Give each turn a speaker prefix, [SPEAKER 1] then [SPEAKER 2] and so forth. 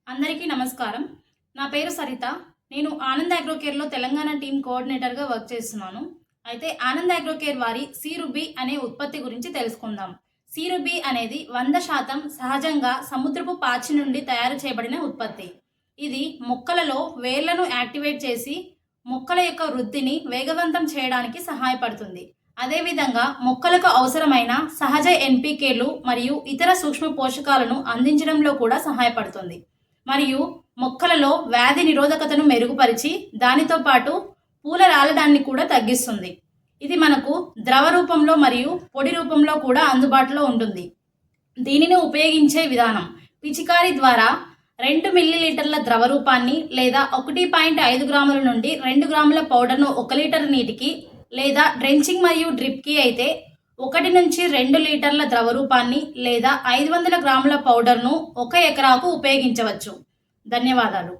[SPEAKER 1] అందరికీ నమస్కారం. నా పేరు సరిత. నేను ఆనంద్ అగ్రోకేర్‌లో తెలంగాణ టీమ్ కోఆర్డినేటర్‌గా వర్క్ చేస్తున్నాను. అయితే ఆనంద్ అగ్రోకేర్ వారి సీరుబి అనే ఉత్పత్తి గురించి తెలుసుకుందాం. సీరుబి అనేది 100% సహజంగా సముద్రపు పాచి నుండి తయారు చేయబడిన ఉత్పత్తి. ఇది మొక్కలలో వేర్లను యాక్టివేట్ చేసి మొక్కల యొక్క వృద్ధిని వేగవంతం చేయడానికి సహాయపడుతుంది. అదేవిధంగా మొక్కలకు అవసరమైన సహజ ఎన్‌పికేలు మరియు ఇతర సూక్ష్మ పోషకాలను అందించడంలో కూడా సహాయపడుతుంది. మరియు మొక్కలలో వ్యాధి నిరోధకతను మెరుగుపరిచి దానితో పాటు పూల రాలడాన్ని కూడా తగ్గిస్తుంది. ఇది మనకు ద్రవ రూపంలో మరియు పొడి రూపంలో కూడా అందుబాటులో ఉంటుంది. దీనిని ఉపయోగించే విధానం: పిచికారీ ద్వారా 2 మిల్లీలీటర్ల ద్రవ రూపాన్ని లేదా 1.5 గ్రాముల నుండి 2 గ్రాముల పౌడర్ను 1 లీటర్ నీటికి, లేదా డ్రెంచింగ్ మరియు డ్రిప్కి అయితే 1 నుంచి 2 లీటర్ల ద్రవ రూపాన్ని లేదా 500 గ్రాముల పౌడర్ను 1 ఎకరాకు ఉపయోగించవచ్చు. ధన్యవాదాలు.